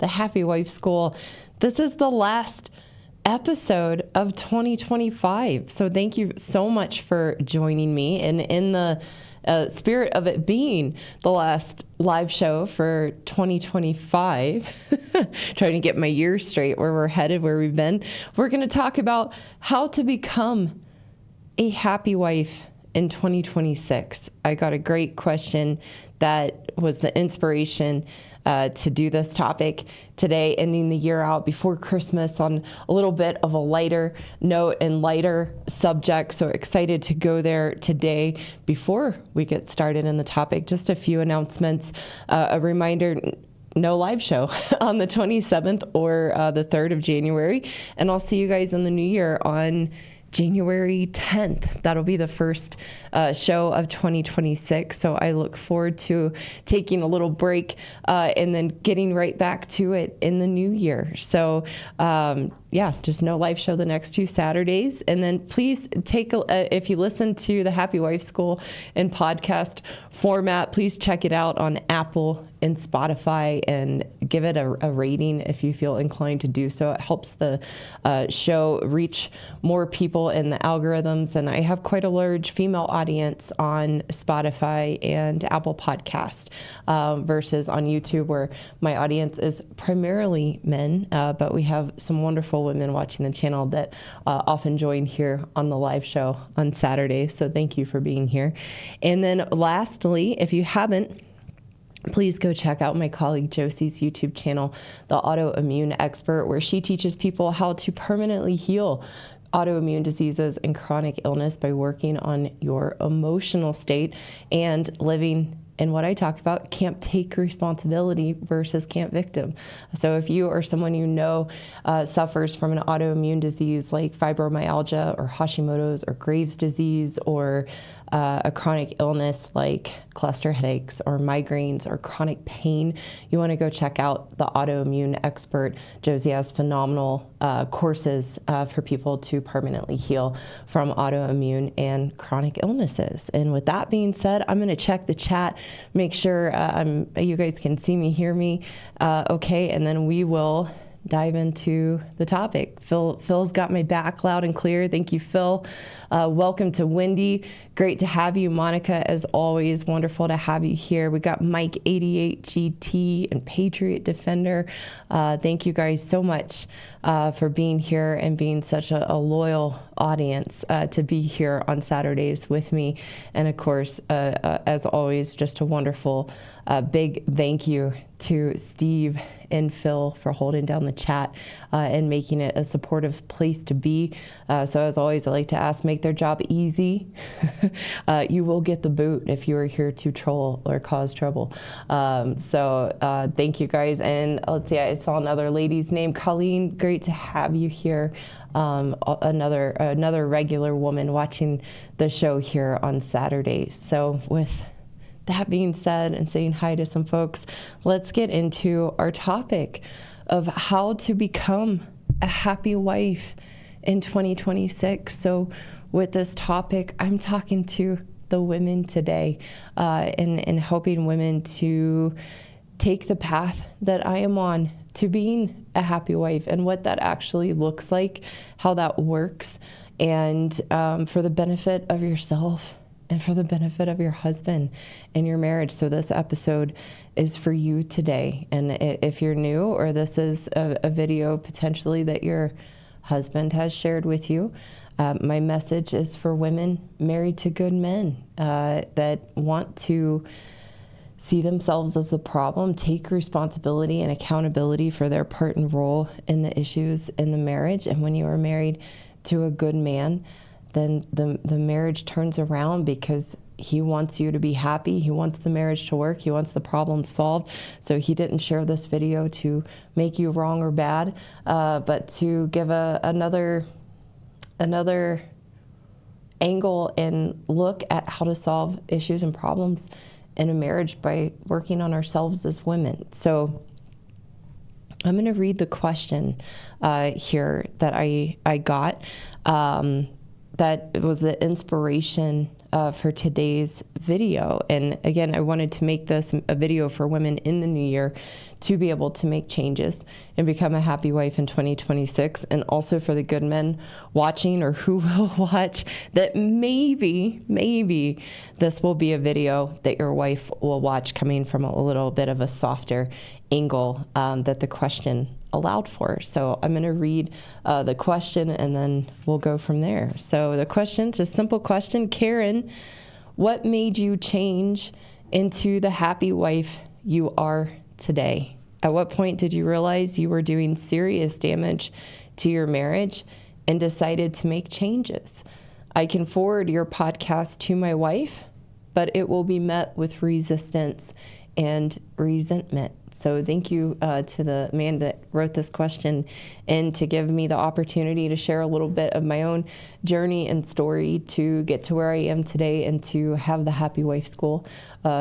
the Happy Wife School. This is the last episode of 2025. So thank you so much for joining me. And in the spirit of it being the last live show for 2025, trying to get my years straight, where we're headed, where we've been, we're going to talk about how to become a happy wife in 2026. I got a great question that was the inspiration to do this topic today, ending the year out before Christmas on a little bit of a lighter note and lighter subject. So excited to go there today. Before we get started in the topic, just a few announcements. A reminder, no live show on the 27th or the 3rd of January. And I'll see you guys in the new year on January 10th. That'll be the first show of 2026. So I look forward to taking a little break and then getting right back to it in the new year. So just no live show the next 2 Saturdays. And then please if you listen to the Happy Wife School in podcast format, please check it out on Apple and Spotify and give it a rating if you feel inclined to do so. It helps the show reach more people in the algorithms. And I have quite a large female audience on Spotify and Apple Podcast versus on YouTube, where my audience is primarily men, but we have some wonderful women watching the channel that often join here on the live show on Saturday. So thank you for being here. And then lastly, if you haven't, please go check out my colleague Josie's YouTube channel, The Autoimmune Expert, where she teaches people how to permanently heal autoimmune diseases and chronic illness by working on your emotional state and living in what I talk about, can't take responsibility versus can't victim. So if you or someone you know suffers from an autoimmune disease like fibromyalgia or Hashimoto's or Graves' disease or a chronic illness like cluster headaches or migraines or chronic pain, you want to go check out The Autoimmune Expert. Josie has phenomenal courses for people to permanently heal from autoimmune and chronic illnesses. And with that being said, I'm going to check the chat, make sure you guys can see me, hear me okay, and then we will dive into the topic. Phil's got my back loud and clear. Thank you, Phil. Welcome to Wendy. Great to have you. Monica, as always, wonderful to have you here. We got Mike 88GT and Patriot Defender. Thank you guys so much for being here and being such a loyal audience to be here on Saturdays with me. And of course, as always, just a wonderful big thank you to Steve and Phil for holding down the chat and making it a supportive place to be. So as always, I like to ask, make their job easy. You will get the boot if you are here to troll or cause trouble. So thank you guys. And let's see, I saw another lady's name, Colleen. Great to have you here. Another regular woman watching the show here on Saturdays. So with that being said and saying hi to some folks, let's get into our topic of how to become a happy wife in 2026. So with this topic, I'm talking to the women today and helping women to take the path that I am on to being a happy wife and what that actually looks like, how that works, and for the benefit of yourself and for the benefit of your husband and your marriage. So this episode is for you today. And if you're new, or this is a video potentially that your husband has shared with you, my message is for women married to good men that want to see themselves as the problem, take responsibility and accountability for their part and role in the issues in the marriage. And when you are married to a good man, then the marriage turns around because he wants you to be happy. He wants the marriage to work. He wants the problem solved. So he didn't share this video to make you wrong or bad, but to give another angle and look at how to solve issues and problems in a marriage by working on ourselves as women. So I'm going to read the question here that I got. that was the inspiration for today's video. And again, I wanted to make this a video for women in the new year to be able to make changes and become a happy wife in 2026. And also for the good men watching or who will watch, that maybe this will be a video that your wife will watch coming from a little bit of a softer angle that the question allowed for. So I'm going to read the question and then we'll go from there. So the question, it's a simple question. Karyn, what made you change into the happy wife you are today? At what point did you realize you were doing serious damage to your marriage and decided to make changes? I can forward your podcast to my wife, but it will be met with resistance and resentment. So thank you to the man that wrote this question and to give me the opportunity to share a little bit of my own journey and story to get to where I am today and to have the Happy Wife School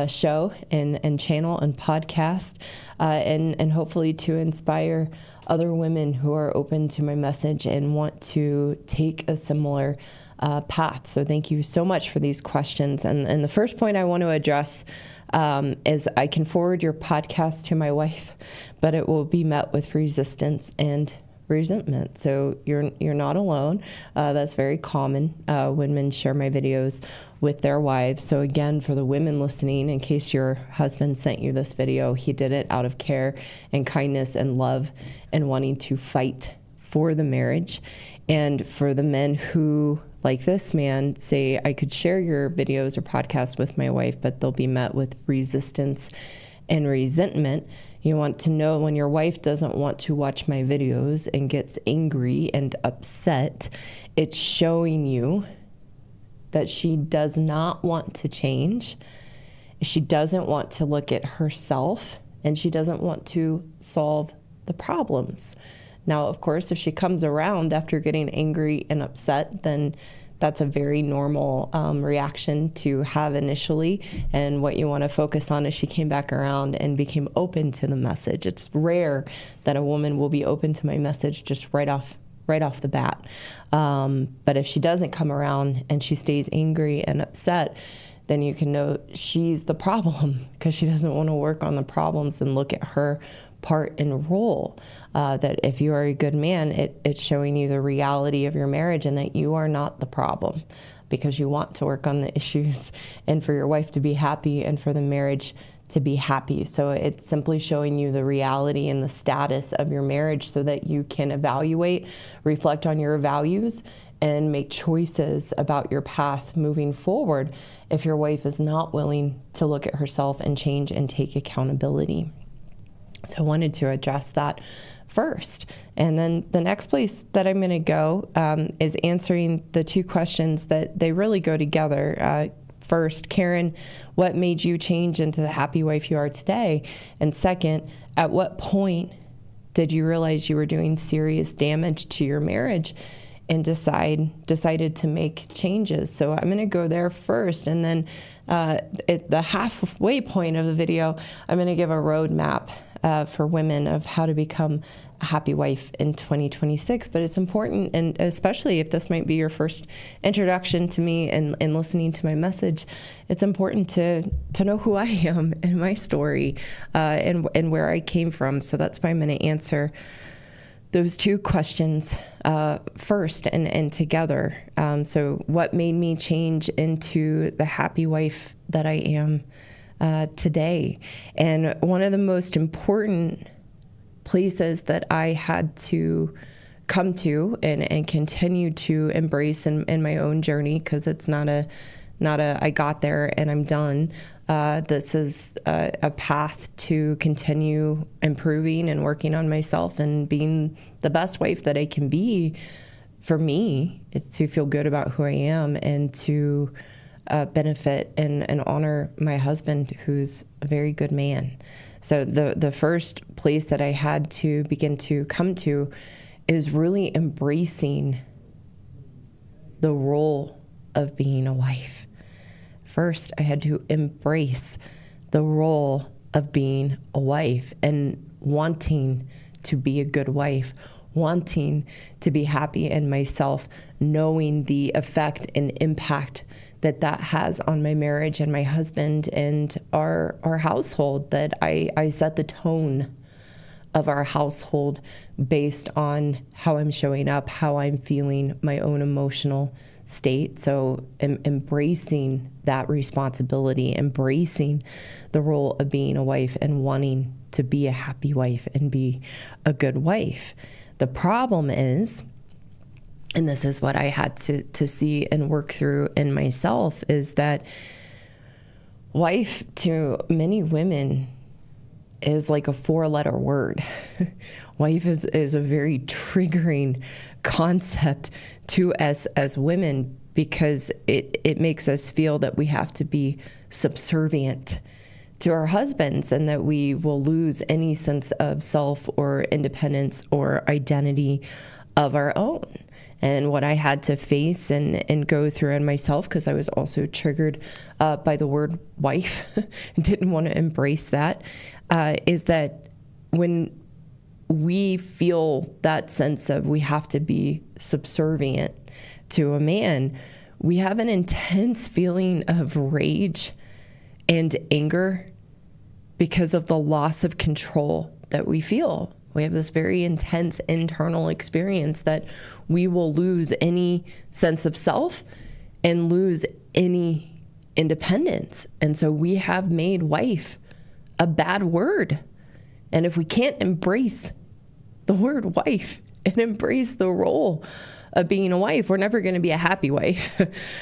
show and channel and podcast and hopefully to inspire other women who are open to my message and want to take a similar path. So thank you so much for these questions. And the first point I want to address is I can forward your podcast to my wife, but it will be met with resistance and resentment. So you're not alone. That's very common when men share my videos with their wives. So again, for the women listening, in case your husband sent you this video, he did it out of care and kindness and love and wanting to fight for the marriage. And for the men who, like this man, say, I could share your videos or podcasts with my wife, but they'll be met with resistance and resentment. You want to know when your wife doesn't want to watch my videos and gets angry and upset, it's showing you that she does not want to change. She doesn't want to look at herself, and she doesn't want to solve the problems. Now, of course, if she comes around after getting angry and upset, then that's a very normal reaction to have initially. And what you want to focus on is she came back around and became open to the message. It's rare that a woman will be open to my message just right off the bat. But if she doesn't come around and she stays angry and upset, then you can know she's the problem because she doesn't want to work on the problems and look at her part and role. That if you are a good man, it's showing you the reality of your marriage and that you are not the problem because you want to work on the issues and for your wife to be happy and for the marriage to be happy. So it's simply showing you the reality and the status of your marriage so that you can evaluate, reflect on your values, and make choices about your path moving forward if your wife is not willing to look at herself and change and take accountability. So I wanted to address that first. And then the next place that I'm going to go is answering the two questions that they really go together. First, Karyn, what made you change into the happy wife you are today? And second, at what point did you realize you were doing serious damage to your marriage and decided to make changes? So I'm going to go there first, and then at the halfway point of the video, I'm going to give a roadmap for women of how to become a happy wife in 2026. But it's important, and especially if this might be your first introduction to me and listening to my message, it's important to know who I am and my story and where I came from. So that's why I'm going to answer those two questions first and together. So what made me change into the happy wife that I am today? And one of the most important places that I had to come to and continue to embrace in my own journey, because it's not a I got there and I'm done. This is a path to continue improving and working on myself and being the best wife that I can be. For me, it's to feel good about who I am and to benefit and honor my husband, who's a very good man. So the first place that I had to begin to come to is really embracing the role of being a wife. First, I had to embrace the role of being a wife and wanting to be a good wife, wanting to be happy in myself, knowing the effect and impact that that has on my marriage and my husband and our household, that I set the tone of our household based on how I'm showing up, how I'm feeling, my own emotional state. So embracing that responsibility, embracing the role of being a wife and wanting to be a happy wife and be a good wife. The problem is, and this is what I had to see and work through in myself, is that wife to many women is like a 4-letter word. Wife is a very triggering concept to us as women, because it makes us feel that we have to be subservient to our husbands and that we will lose any sense of self or independence or identity of our own. And what I had to face and go through in myself, because I was also triggered by the word wife, didn't want to embrace that, is that when we feel that sense of we have to be subservient to a man, we have an intense feeling of rage and anger because of the loss of control that we feel. We have this very intense internal experience that we will lose any sense of self and lose any independence. And so we have made wife a bad word. And if we can't embrace the word wife and embrace the role of being a wife, we're never going to be a happy wife.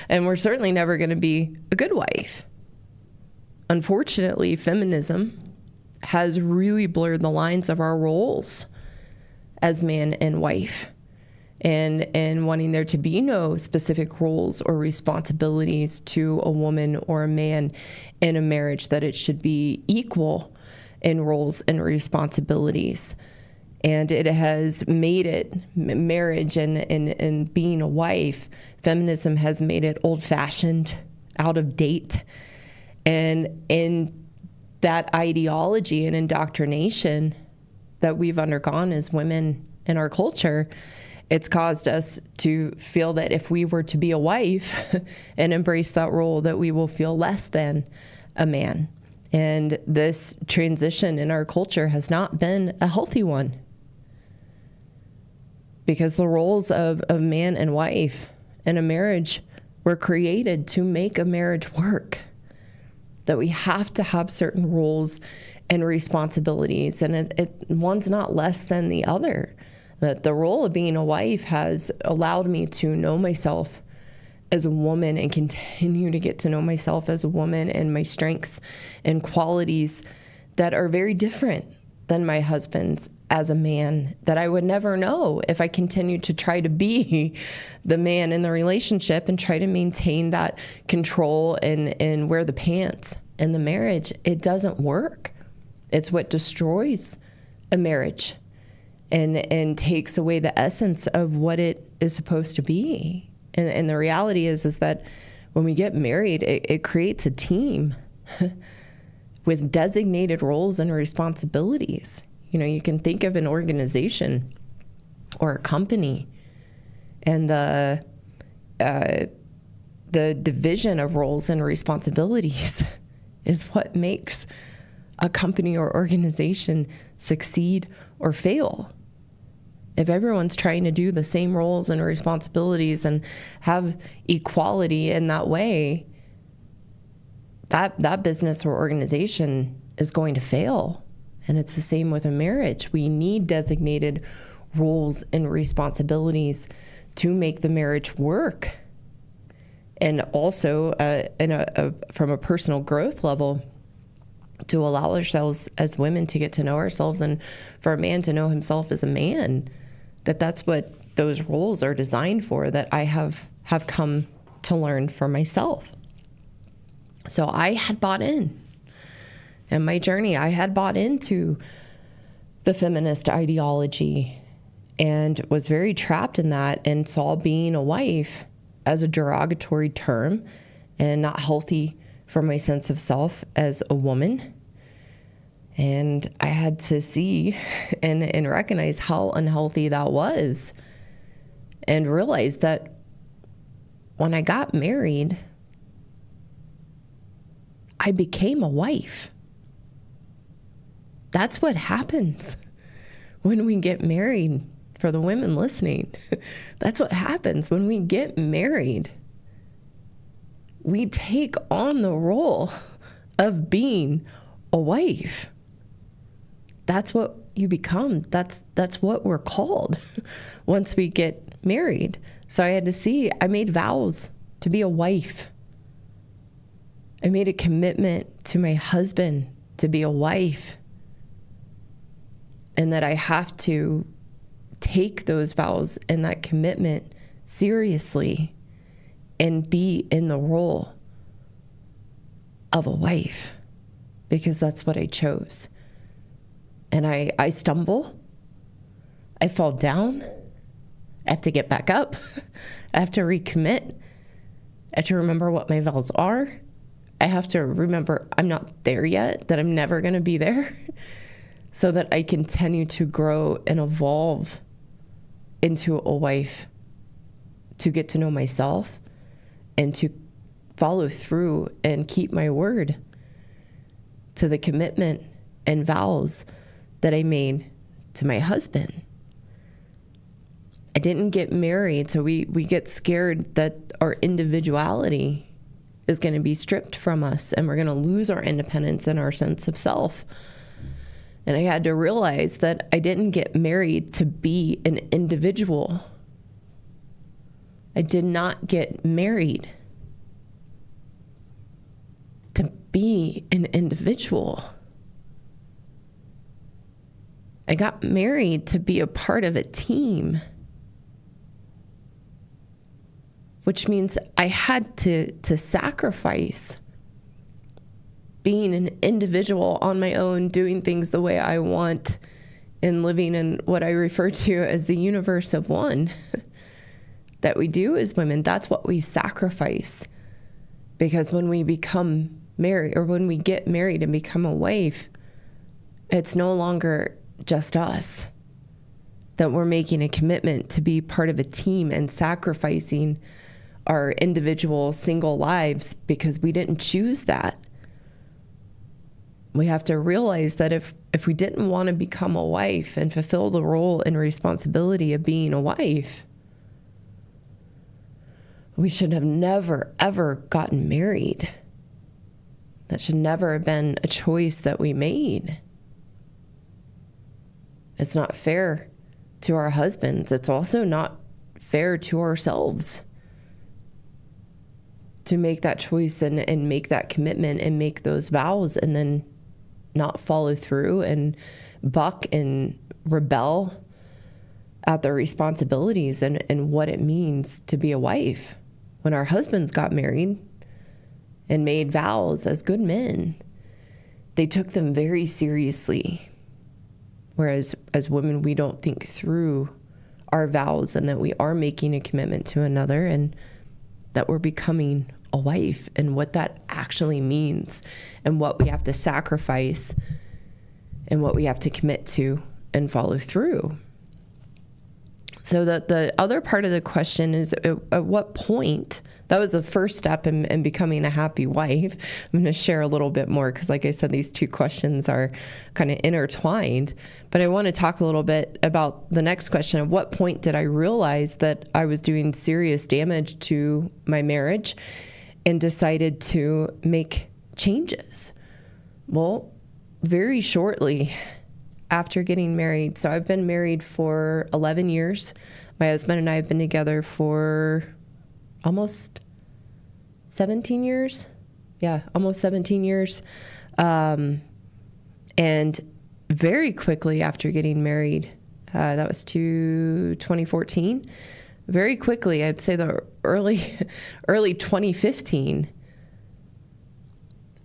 And we're certainly never going to be a good wife. Unfortunately, feminism has really blurred the lines of our roles as man and wife, and wanting there to be no specific roles or responsibilities to a woman or a man in a marriage, that it should be equal in roles and responsibilities. And it has made it, marriage and being a wife, feminism has made it old-fashioned, out of date. And in that ideology and indoctrination that we've undergone as women in our culture, it's caused us to feel that if we were to be a wife and embrace that role, that we will feel less than a man. And this transition in our culture has not been a healthy one, because the roles of man and wife in a marriage were created to make a marriage work. That we have to have certain roles and responsibilities, and one's not less than the other. But the role of being a wife has allowed me to know myself as a woman and continue to get to know myself as a woman and my strengths and qualities that are very different than my husband's as a man, that I would never know if I continued to try to be the man in the relationship and try to maintain that control and wear the pants in the marriage. It doesn't work. It's what destroys a marriage and takes away the essence of what it is supposed to be. And the reality is that when we get married, it creates a team with designated roles and responsibilities. You know, you can think of an organization or a company, and the division of roles and responsibilities is what makes a company or organization succeed or fail. If everyone's trying to do the same roles and responsibilities and have equality in that way, that business or organization is going to fail. And it's the same with a marriage. We need designated roles and responsibilities to make the marriage work. And also, from a personal growth level, to allow ourselves as women to get to know ourselves, and for a man to know himself as a man, that's what those roles are designed for, that I have come to learn for myself. So I had bought in. In my journey, I had bought into the feminist ideology and was very trapped in that, and saw being a wife as a derogatory term and not healthy for my sense of self as a woman. And I had to see and recognize how unhealthy that was, and realize that when I got married, I became a wife. That's what happens when we get married. For the women listening, that's what happens when we get married. We take on the role of being a wife. That's what you become. That's what we're called once we get married. So I had to see, I made vows to be a wife. I made a commitment to my husband to be a wife. And that I have to take those vows and that commitment seriously and be in the role of a wife, because that's what I chose. And I stumble, I fall down, I have to get back up, I have to recommit, I have to remember what my vows are, I have to remember I'm not there yet, that I'm never going to be there, so that I continue to grow and evolve into a wife, to get to know myself and to follow through and keep my word to the commitment and vows that I made to my husband. I didn't get married, so we get scared that our individuality is going to be stripped from us and we're going to lose our independence and our sense of self. And I had to realize that I didn't get married to be an individual. I did not get married to be an individual. I got married to be a part of a team, which means I had to sacrifice being an individual on my own, doing things the way I want, and living in what I refer to as the universe of one that we do as women. That's what we sacrifice. Because when we become married, or when we get married and become a wife, it's no longer just us, that we're making a commitment to be part of a team and sacrificing our individual single lives because we didn't choose that. We have to realize that if we didn't want to become a wife and fulfill the role and responsibility of being a wife, we should have never, ever gotten married. That should never have been a choice that we made. It's not fair to our husbands. It's also not fair to ourselves to make that choice and make that commitment and make those vows and then not follow through and buck and rebel at the responsibilities and what it means to be a wife. When our husbands got married and made vows as good men, they took them very seriously. Whereas as women, we don't think through our vows and that we are making a commitment to another and that we're becoming a wife and what that actually means and what we have to sacrifice and what we have to commit to and follow through. So that the other part of the question is at what point, that was the first step in becoming a happy wife. I'm going to share a little bit more because like I said, these two questions are kind of intertwined, but I want to talk a little bit about the next question. At what point did I realize that I was doing serious damage to my marriage and decided to make changes? Well, very shortly after getting married. So I've been married for 11 years. My husband and I have been together for almost 17 years. Yeah, almost 17 years. And very quickly after getting married, that was 2014. Very quickly, I'd say the early 2015,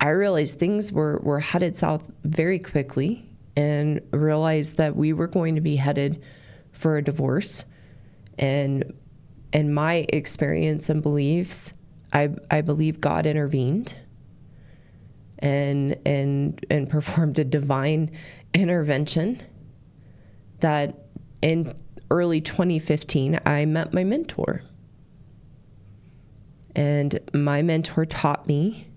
I realized things were headed south very quickly and realized that we were going to be headed for a divorce. And in my experience and beliefs, I believe God intervened and performed a divine intervention that in early 2015, I met my mentor. And my mentor taught me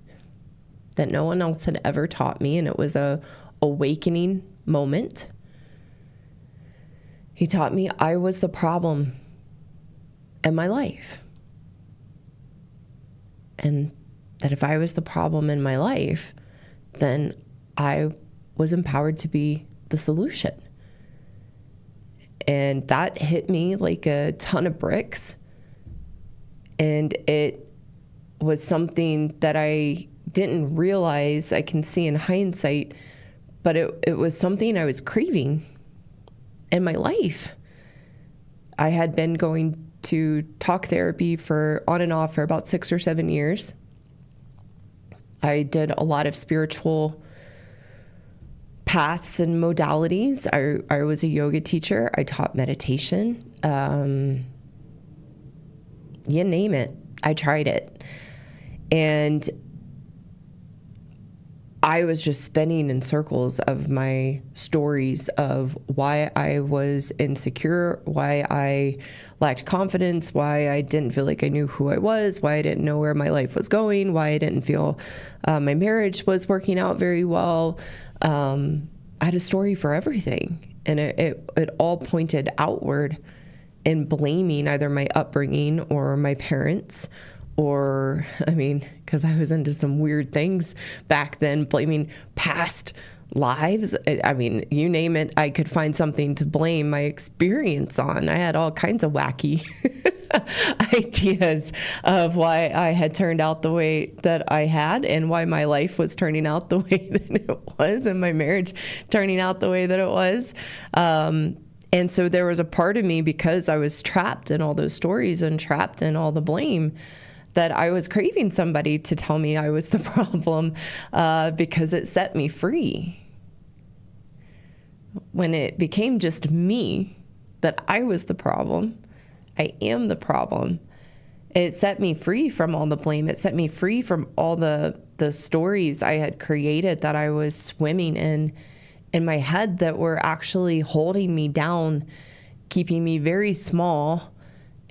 that no one else had ever taught me, and it was a awakening moment. He taught me I was the problem in my life. And that if I was the problem in my life, then I was empowered to be the solution. And that hit me like a ton of bricks. And it was something that I didn't realize, I can see in hindsight, but it was something I was craving in my life. I had been going to talk therapy for on and off for about 6 or 7 years. I did a lot of spiritual paths and modalities. I was a yoga teacher. I taught meditation. You name it, I tried it. And I was just spinning in circles of my stories of why I was insecure, why I lacked confidence, why I didn't feel like I knew who I was, why I didn't know where my life was going, why I didn't feel my marriage was working out very well. I had a story for everything. And it all pointed outward in blaming either my upbringing or my parents, or, because I was into some weird things back then, blaming past lives. You name it, I could find something to blame my experience on. I had all kinds of wacky ideas of why I had turned out the way that I had and why my life was turning out the way that it was and my marriage turning out the way that it was. And so there was a part of me, because I was trapped in all those stories and trapped in all the blame, that I was craving somebody to tell me I was the problem, because it set me free. When it became just me, that I was the problem, I am the problem, it set me free from all the blame. It set me free from all the stories I had created that I was swimming in my head that were actually holding me down, keeping me very small,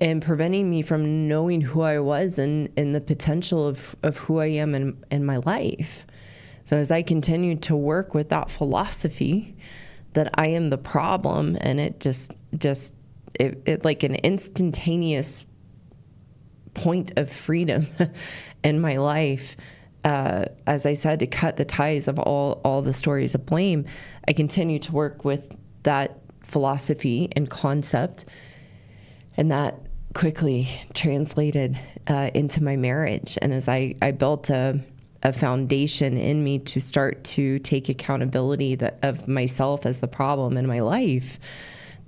and preventing me from knowing who I was and the potential of who I am in my life. So as I continued to work with that philosophy that I am the problem, and it just like an instantaneous point of freedom in my life, as I said, to cut the ties of all the stories of blame, I continue to work with that philosophy and concept, and that quickly translated into my marriage. And as I built a foundation in me to start to take accountability of myself as the problem in my life,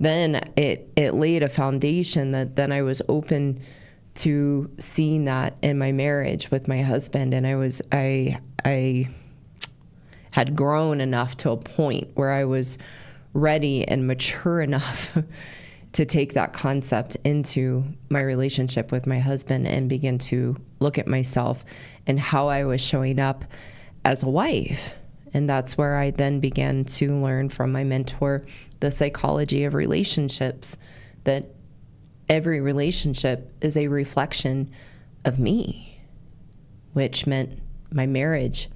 then it laid a foundation that then I was open to seeing that in my marriage with my husband. And I had grown enough to a point where I was ready and mature enough to take that concept into my relationship with my husband and begin to look at myself and how I was showing up as a wife. And that's where I then began to learn from my mentor the psychology of relationships, that every relationship is a reflection of me, which meant my marriage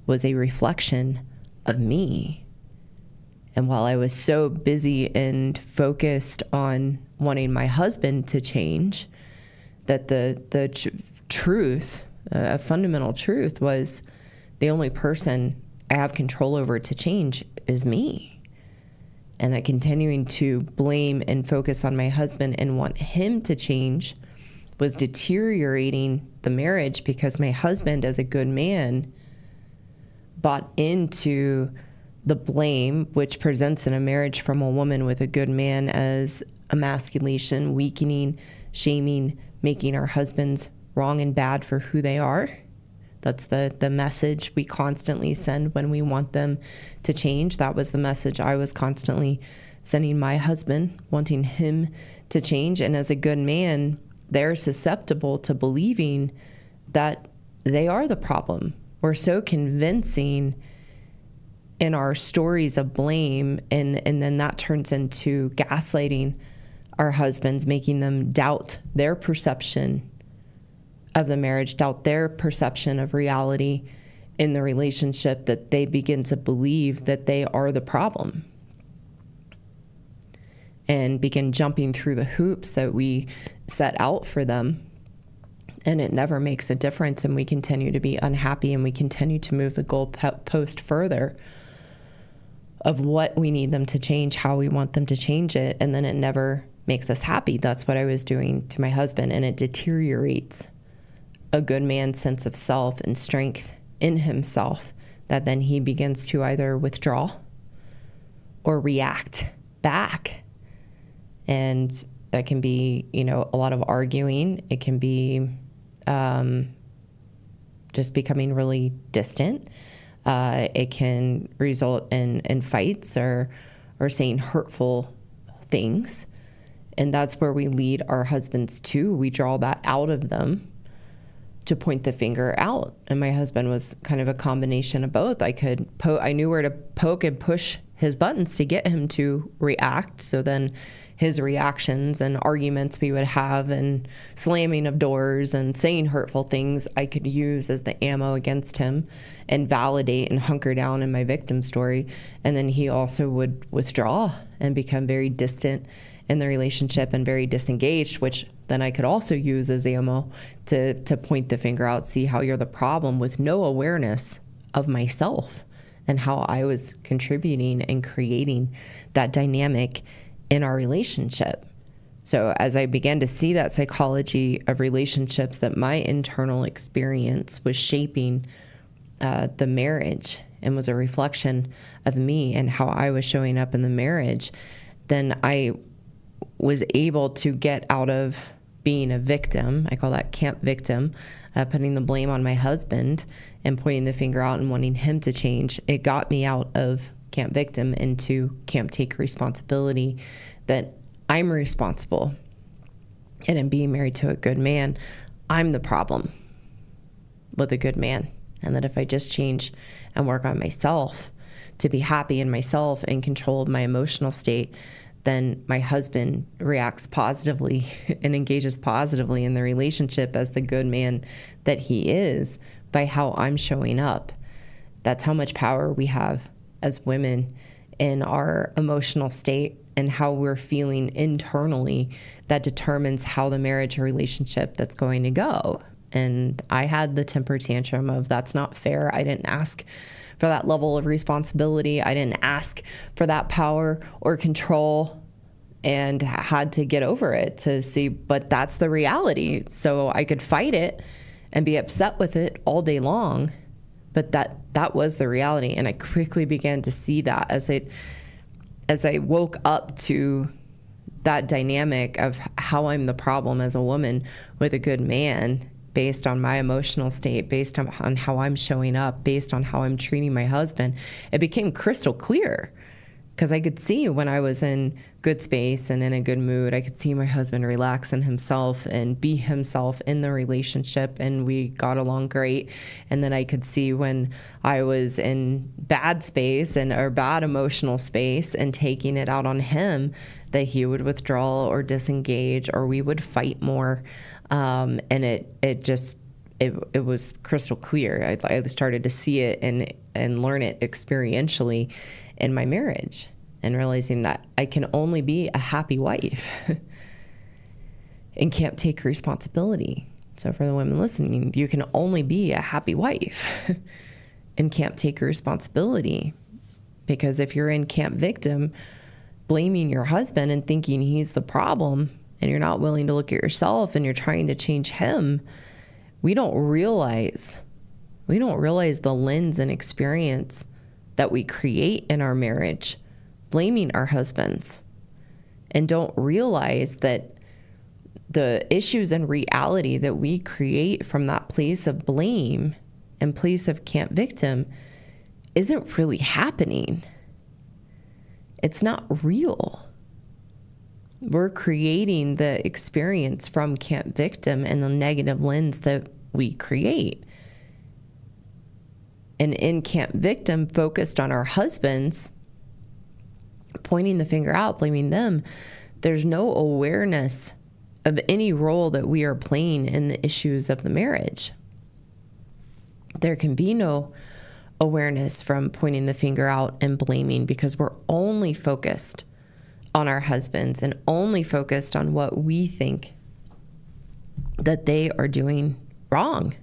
was a reflection of me. And while I was so busy and focused on wanting my husband to change, that the truth, a fundamental truth, was the only person I have control over to change is me. And that continuing to blame and focus on my husband and want him to change was deteriorating the marriage, because my husband, as a good man, bought into the blame, which presents in a marriage from a woman with a good man as emasculation, weakening, shaming, making our husbands wrong and bad for who they are. That's the message we constantly send when we want them to change. That was the message I was constantly sending my husband, wanting him to change. And as a good man, they're susceptible to believing that they are the problem We're so convincing in our stories of blame, and then that turns into gaslighting our husbands, making them doubt their perception of the marriage, doubt their perception of reality in the relationship, that they begin to believe that they are the problem and begin jumping through the hoops that we set out for them. And it never makes a difference, and we continue to be unhappy, and we continue to move the goalpost further of what we need them to change, how we want them to change it, and then it never makes us happy. That's what I was doing to my husband, and it deteriorates a good man's sense of self and strength in himself, that then he begins to either withdraw or react back. And that can be, a lot of arguing. It can be just becoming really distant. It can result in fights or saying hurtful things. And that's where we lead our husbands to. We draw that out of them to point the finger out. And my husband was kind of a combination of both. I knew where to poke and push his buttons to get him to react. So then his reactions and arguments we would have, and slamming of doors and saying hurtful things, I could use as the ammo against him and validate and hunker down in my victim story. And then he also would withdraw and become very distant in the relationship and very disengaged, which then I could also use as ammo to point the finger out, see how you're the problem, with no awareness of myself and how I was contributing and creating that dynamic in our relationship. So as I began to see that psychology of relationships, that my internal experience was shaping the marriage and was a reflection of me and how I was showing up in the marriage, then I was able to get out of being a victim. I call that camp victim, putting the blame on my husband and pointing the finger out and wanting him to change. It got me out of camp victim into camp take responsibility, that I'm responsible. And in being married to a good man, I'm the problem with a good man. And that if I just change and work on myself to be happy in myself and control my emotional state, then my husband reacts positively and engages positively in the relationship as the good man that he is by how I'm showing up. That's how much power we have as women in our emotional state and how we're feeling internally, that determines how the marriage or relationship that's going to go. And I had the temper tantrum of, that's not fair. I didn't ask for that level of responsibility. I didn't ask for that power or control, and had to get over it to see, but that's the reality. So I could fight it and be upset with it all day long, but that was the reality. And I quickly began to see that as I woke up to that dynamic of how I'm the problem as a woman with a good man, based on my emotional state, based on how I'm showing up, based on how I'm treating my husband. It became crystal clear, because I could see when I was in good space and in a good mood, I could see my husband relax in himself and be himself in the relationship, and we got along great. And then I could see when I was in bad space or bad emotional space and taking it out on him, that he would withdraw or disengage, or we would fight more. And it was crystal clear. I started to see it and learn it experientially in my marriage, and realizing that I can only be a happy wife and can't take responsibility. So for the women listening, you can only be a happy wife and can't take responsibility. Because if you're in camp victim, blaming your husband and thinking he's the problem, and you're not willing to look at yourself and you're trying to change him, we don't realize the lens and experience that we create in our marriage, blaming our husbands, and don't realize that the issues and reality that we create from that place of blame and place of camp victim isn't really happening. It's not real. We're creating the experience from camp victim and the negative lens that we create. and in Camp Victim focused on our husbands, pointing the finger out, blaming them, there's no awareness of any role that we are playing in the issues of the marriage. There can be no awareness from pointing the finger out and blaming, because we're only focused on our husbands and only focused on what we think that they are doing wrong.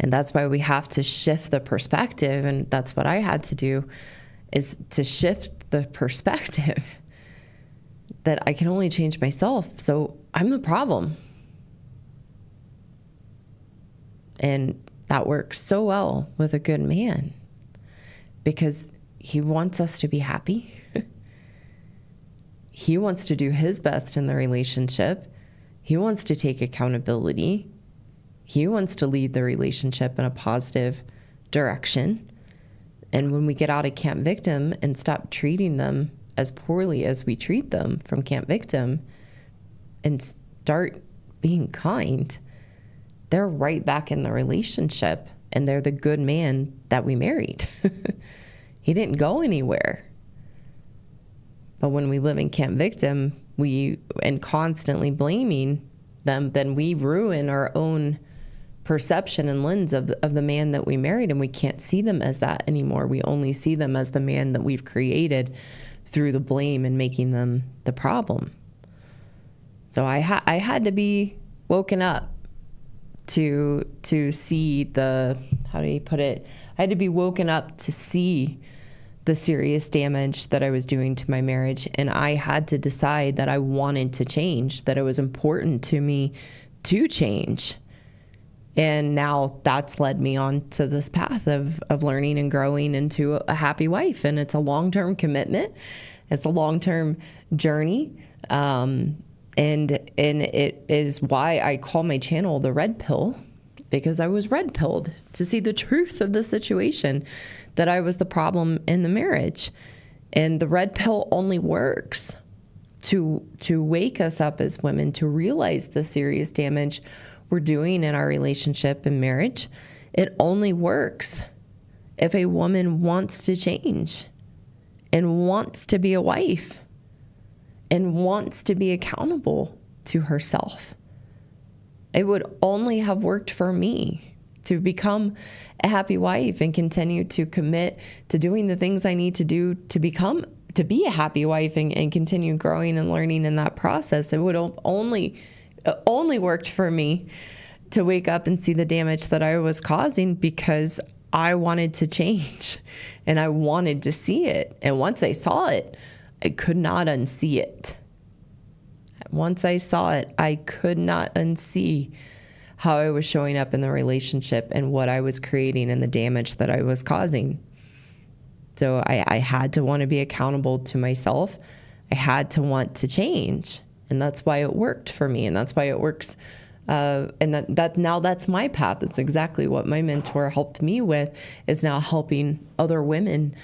And that's why we have to shift the perspective. And that's what I had to do, is to shift the perspective that I can only change myself. So I'm the problem. And that works so well with a good man, because he wants us to be happy. He wants to do his best in the relationship. He wants to take accountability. He wants to lead the relationship in a positive direction. And when we get out of Camp Victim and stop treating them as poorly as we treat them from Camp Victim and start being kind, they're right back in the relationship, and they're the good man that we married. He didn't go anywhere. But when we live in Camp Victim, and constantly blaming them, then we ruin our own perception and lens of the man that we married, and we can't see them as that anymore. We only see them as the man that we've created through the blame and making them the problem. So I had to be woken up to see the, how do you put it? I had to be woken up to see the serious damage that I was doing to my marriage. And I had to decide that I wanted to change, that it was important to me to change. And now that's led me on to this path of learning and growing into a happy wife. And it's a long-term commitment. It's a long-term journey. And it is why I call my channel The Red Pill, because I was red pilled to see the truth of the situation, that I was the problem in the marriage. And the red pill only works to wake us up as women, to realize the serious damage we're doing in our relationship and marriage. It only works if a woman wants to change and wants to be a wife and wants to be accountable to herself. It would only have worked for me to become a happy wife and continue to commit to doing the things I need to do to be a happy wife and continue growing and learning in that process. It would only worked for me to wake up and see the damage that I was causing, because I wanted to change and I wanted to see it. And once I saw it, I could not unsee it. Once I saw it, I could not unsee how I was showing up in the relationship and what I was creating and the damage that I was causing. So I had to want to be accountable to myself. I had to want to change. And that's why it worked for me. And that's why it works. And now that's my path. It's exactly what my mentor helped me with, is now helping other women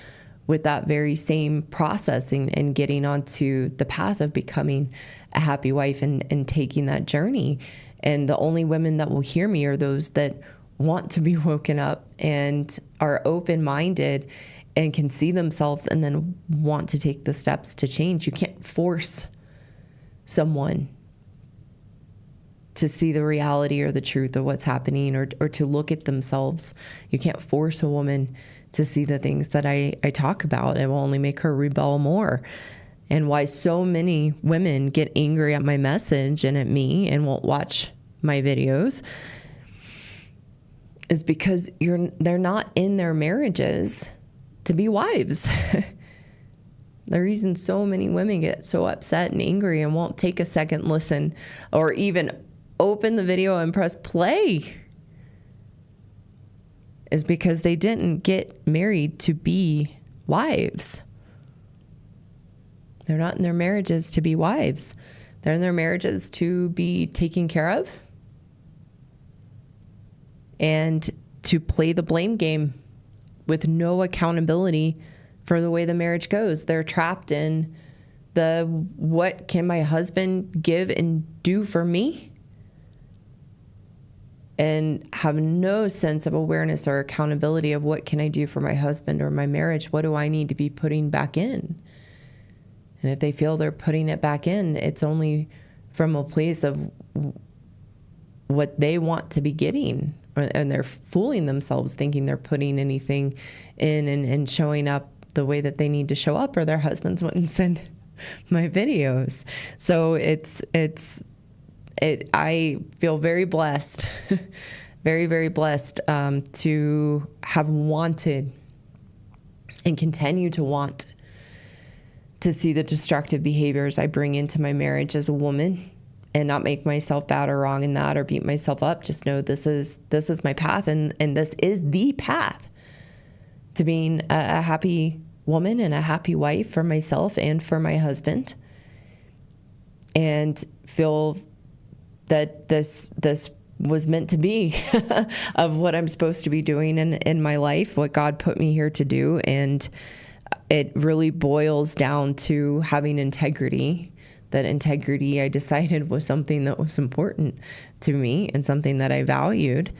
with that very same processing and getting onto the path of becoming a happy wife and taking that journey. And the only women that will hear me are those that want to be woken up and are open-minded and can see themselves and then want to take the steps to change. You can't force someone to see the reality or the truth of what's happening, or to look at themselves. You can't force a woman to see the things that I talk about. It will only make her rebel more. And why so many women get angry at my message and at me and won't watch my videos is because they're not in their marriages to be wives. The reason so many women get so upset and angry and won't take a second listen or even open the video and press play is because they didn't get married to be wives. They're not in their marriages to be wives. They're in their marriages to be taken care of and to play the blame game with no accountability for the way the marriage goes. They're trapped in what can my husband give and do for me? and have no sense of awareness or accountability of what can I do for my husband or my marriage? What do I need to be putting back in? And if they feel they're putting it back in, it's only from a place of what they want to be getting, and they're fooling themselves thinking they're putting anything in and showing up the way that they need to show up, or their husbands wouldn't send my videos. So I feel very blessed, very, very blessed to have wanted and continue to want to see the destructive behaviors I bring into my marriage as a woman, and not make myself bad or wrong in that or beat myself up. Just know this is my path, and this is the path to being a happy woman and a happy wife for myself and for my husband. And feel that this was meant to be of what I'm supposed to be doing in my life, what God put me here to do. And it really boils down to having integrity. That integrity, I decided, was something that was important to me and something that I valued.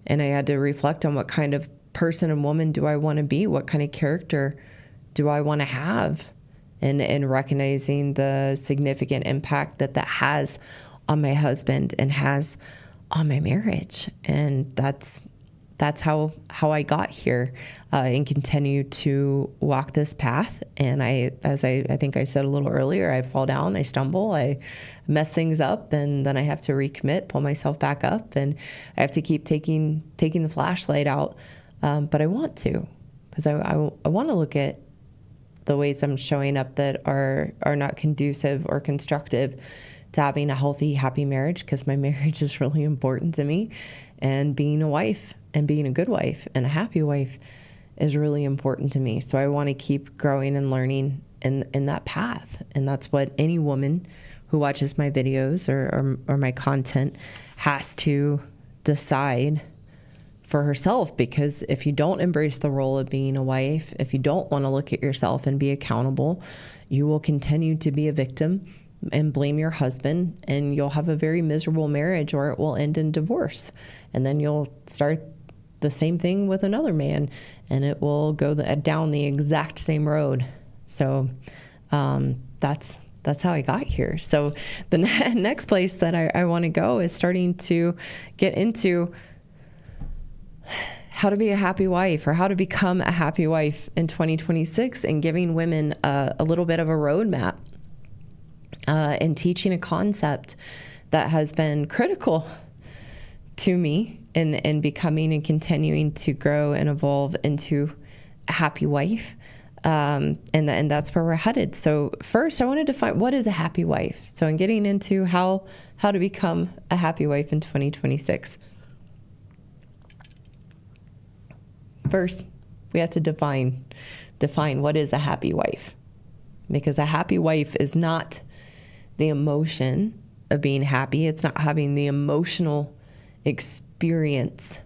And I had to reflect on what kind of person and woman do I want to be? What kind of character do I want to have? And recognizing the significant impact that has on my husband and has on my marriage. And that's how I got here, and continue to walk this path. And as I think I said a little earlier, I fall down, I stumble, I mess things up, and then I have to recommit, pull myself back up, and I have to keep taking the flashlight out. But I want to, because I want to look at the ways I'm showing up that are not conducive or constructive to having a healthy, happy marriage, because my marriage is really important to me, and being a wife and being a good wife and a happy wife is really important to me. So I want to keep growing and learning in that path. And that's what any woman who watches my videos or my content has to decide for herself. Because if you don't embrace the role of being a wife, if you don't want to look at yourself and be accountable, you will continue to be a victim and blame your husband, and you'll have a very miserable marriage, or it will end in divorce. And then you'll start the same thing with another man, and it will go down the exact same road. So that's how I got here. So the next place that I want to go is starting to get into how to be a happy wife, or how to become a happy wife in 2026, and giving women a little bit of a roadmap, and teaching a concept that has been critical to me in becoming and continuing to grow and evolve into a happy wife. And that's where we're headed. So first, I want to define what is a happy wife. So in getting into how to become a happy wife in 2026. First, we have to define what is a happy wife. Because a happy wife is not the emotion of being happy. It's not having the emotional experience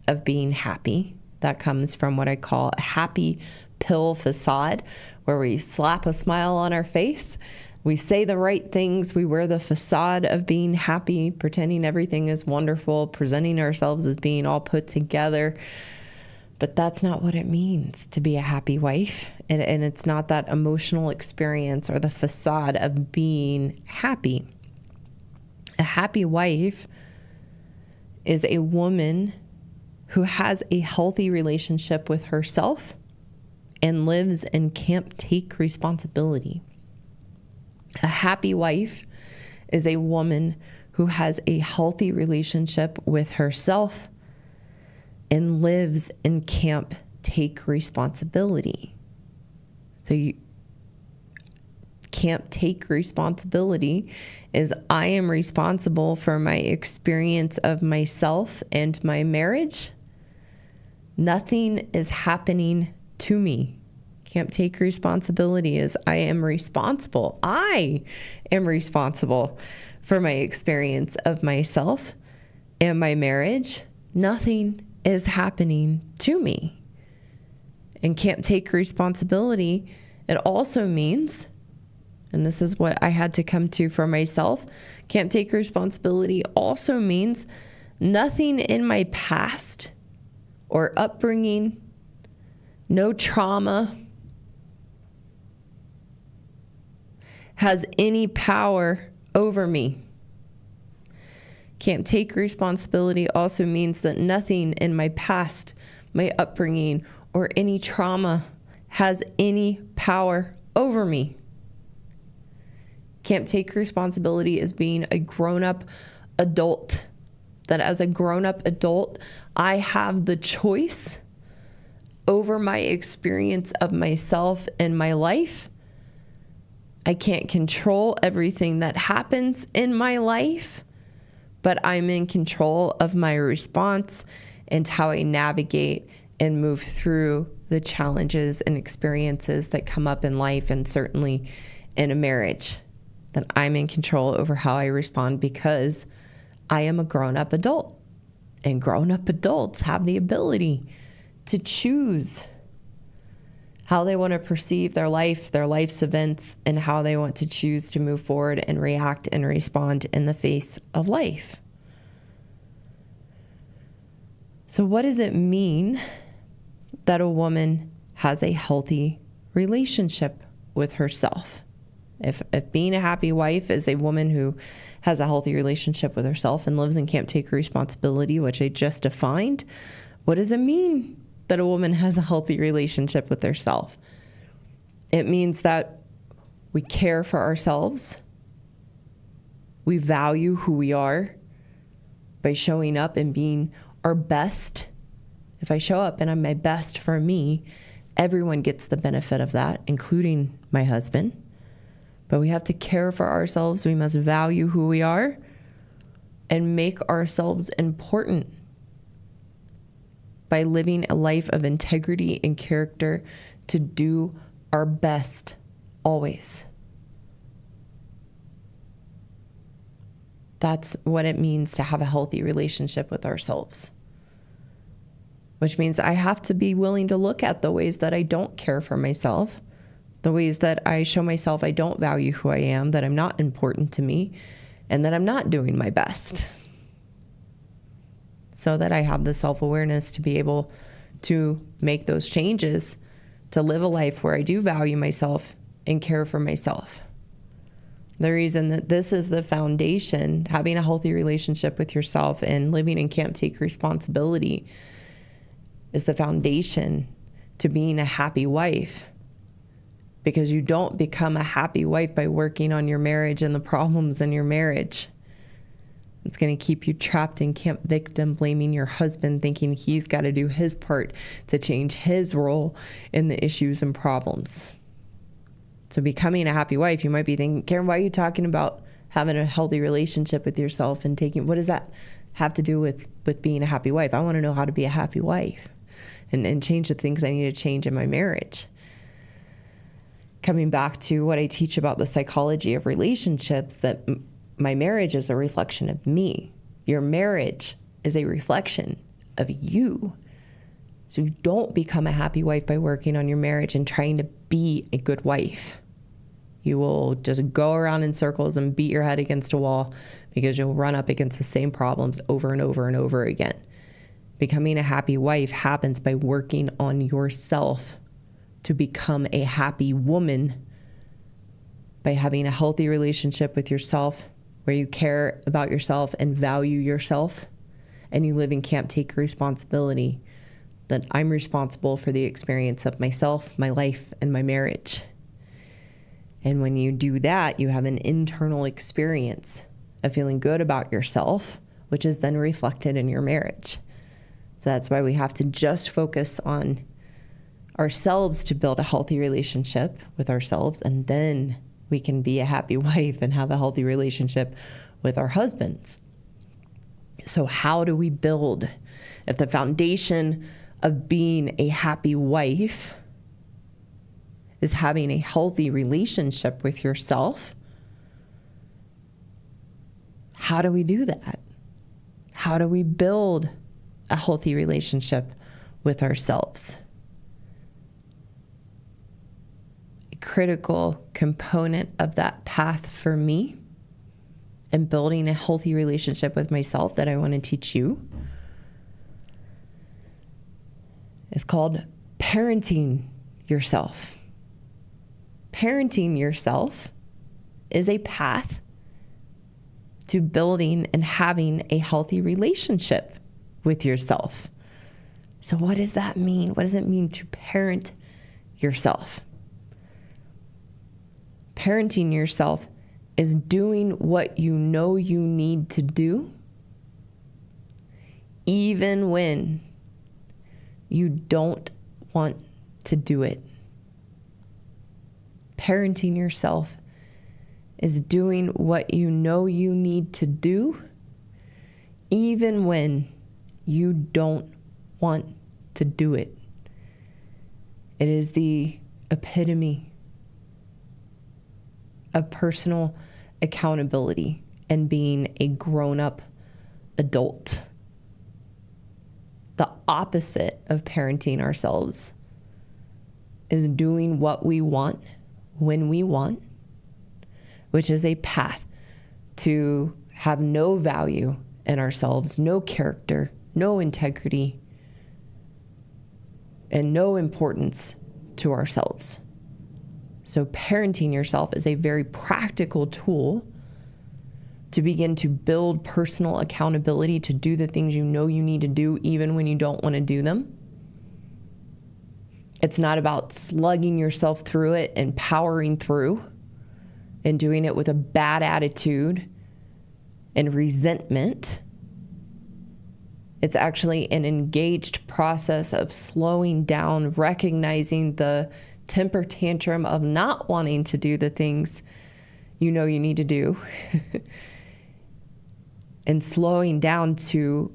of being happy. That comes from what I call a happy pill facade, where we slap a smile on our face, we say the right things, we wear the facade of being happy, pretending everything is wonderful, presenting ourselves as being all put together. But that's not what it means to be a happy wife. And it's not that emotional experience or the facade of being happy. A happy wife is a woman who has a healthy relationship with herself and lives and can't take responsibility. A happy wife is a woman who has a healthy relationship with herself and lives and can't take responsibility. So you can't take responsibility is I am responsible for my experience of myself and my marriage. Nothing is happening to me. Can't take responsibility is I am responsible. I am responsible for my experience of myself and my marriage. Nothing is happening to me. And can't take responsibility, it also means, and this is what I had to come to for myself, can't take responsibility also means Nothing in my past or upbringing, no trauma, has any power over me. Can't take responsibility also means that nothing in my past, my upbringing, or any trauma has any power over me. Can't take responsibility as being a grown-up adult. That as a grown-up adult, I have the choice over my experience of myself and my life. I can't control everything that happens in my life, but I'm in control of my response and how I navigate and move through the challenges and experiences that come up in life, and certainly in a marriage. That I'm in control over how I respond because I am a grown-up adult. And grown-up adults have the ability to choose how they want to perceive their life, their life's events, and how they want to choose to move forward and react and respond in the face of life. So what does it mean that a woman has a healthy relationship with herself? If being a happy wife is a woman who has a healthy relationship with herself and lives and can't take responsibility, which I just defined, what does it mean that a woman has a healthy relationship with herself? It means that we care for ourselves. We value who we are by showing up and being our best. If I show up and I'm my best for me, everyone gets the benefit of that, including my husband. But we have to care for ourselves. We must value who we are and make ourselves important by living a life of integrity and character to do our best always. That's what it means to have a healthy relationship with ourselves. Which means I have to be willing to look at the ways that I don't care for myself, the ways that I show myself I don't value who I am, that I'm not important to me, and that I'm not doing my best. So that I have the self-awareness to be able to make those changes, to live a life where I do value myself and care for myself. The reason that this is the foundation, having a healthy relationship with yourself and living and can't take responsibility, is the foundation to being a happy wife. Because you don't become a happy wife by working on your marriage and the problems in your marriage. It's going to keep you trapped in camp victim, blaming your husband, thinking he's got to do his part to change his role in the issues and problems. So becoming a happy wife, you might be thinking, Karyn, why are you talking about having a healthy relationship with yourself and what does that have to do with being a happy wife? I want to know how to be a happy wife and change the things I need to change in my marriage. Coming back to what I teach about the psychology of relationships, that my marriage is a reflection of me. Your marriage is a reflection of you. So you don't become a happy wife by working on your marriage and trying to be a good wife. You will just go around in circles and beat your head against a wall because you'll run up against the same problems over and over and over again. Becoming a happy wife happens by working on yourself to become a happy woman, by having a healthy relationship with yourself where you care about yourself and value yourself, and you live and can't take responsibility that I'm responsible for the experience of myself, my life, and my marriage. And when you do that, you have an internal experience of feeling good about yourself, which is then reflected in your marriage. So that's why we have to just focus on ourselves to build a healthy relationship with ourselves, and then we can be a happy wife and have a healthy relationship with our husbands. So how do we build? If the foundation of being a happy wife is having a healthy relationship with yourself, how do we do that? How do we build a healthy relationship with ourselves? A critical component of that path for me and building a healthy relationship with myself that I want to teach you is called parenting yourself. Parenting yourself is a path to building and having a healthy relationship with yourself. So what does that mean? What does it mean to parent yourself? Parenting yourself is doing what you know you need to do, even when you don't want to do it. Parenting yourself is doing what you know you need to do, even when you don't want to do it. It is the epitome of personal accountability and being a grown-up adult. The opposite of parenting ourselves is doing what we want when we want, which is a path to have no value in ourselves, no character, no integrity, and no importance to ourselves. So parenting yourself is a very practical tool to begin to build personal accountability to do the things you know you need to do even when you don't want to do them. It's not about slugging yourself through it and powering through and doing it with a bad attitude and resentment. It's actually an engaged process of slowing down, recognizing the temper tantrum of not wanting to do the things you know you need to do and slowing down to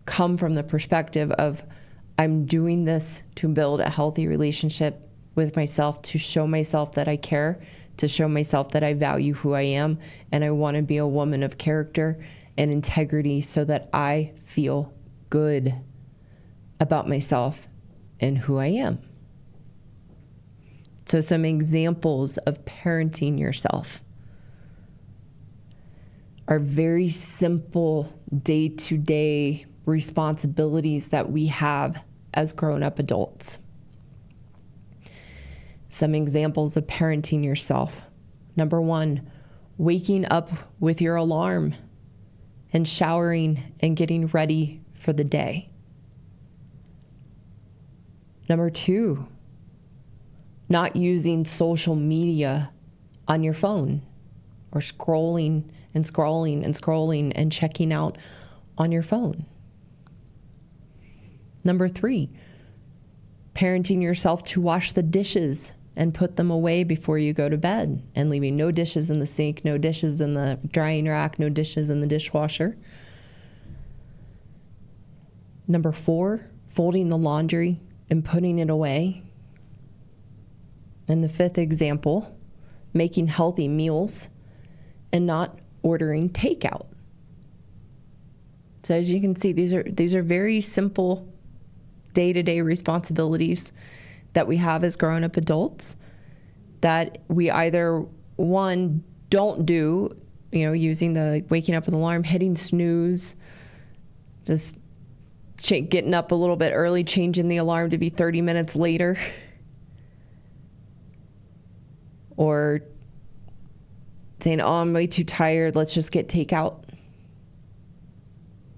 come from the perspective of, I'm doing this to build a healthy relationship with myself, to show myself that I care, to show myself that I value who I am, and I want to be a woman of character and integrity so that I feel good about myself and who I am. So some examples of parenting yourself are very simple day-to-day responsibilities that we have as grown-up adults. Some examples of parenting yourself. Number 1, waking up with your alarm and showering and getting ready for the day. Number 2, not using social media on your phone or scrolling and checking out on your phone. Number 3, parenting yourself to wash the dishes and put them away before you go to bed and leaving no dishes in the sink, no dishes in the drying rack, no dishes in the dishwasher. Number 4, folding the laundry and putting it away. And the 5th example, making healthy meals and not ordering takeout. So as you can see, these are very simple day-to-day responsibilities that we have as grown-up adults that we either, one, don't do, using the waking up with alarm, hitting snooze, just getting up a little bit early, changing the alarm to be 30 minutes later, or saying, oh, I'm way too tired, let's just get takeout.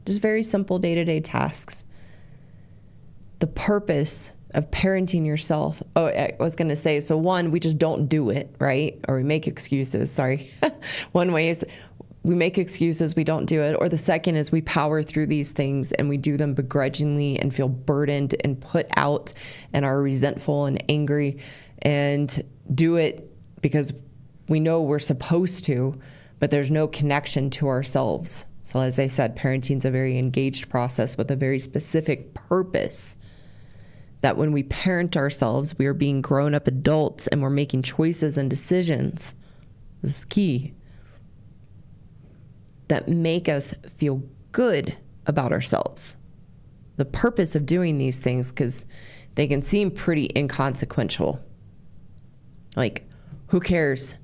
Just very simple day-to-day tasks. The purpose of parenting yourself, I was going to say, so 1, we just don't do it, right? Or we make excuses, sorry. One way is we make excuses, we don't do it. Or the second is we power through these things and we do them begrudgingly and feel burdened and put out and are resentful and angry and do it because we know we're supposed to, but there's no connection to ourselves. So as I said, parenting is a very engaged process with a very specific purpose, that when we parent ourselves, we are being grown-up adults and we're making choices and decisions, this is key, that make us feel good about ourselves. The purpose of doing these things, because they can seem pretty inconsequential. Like, who cares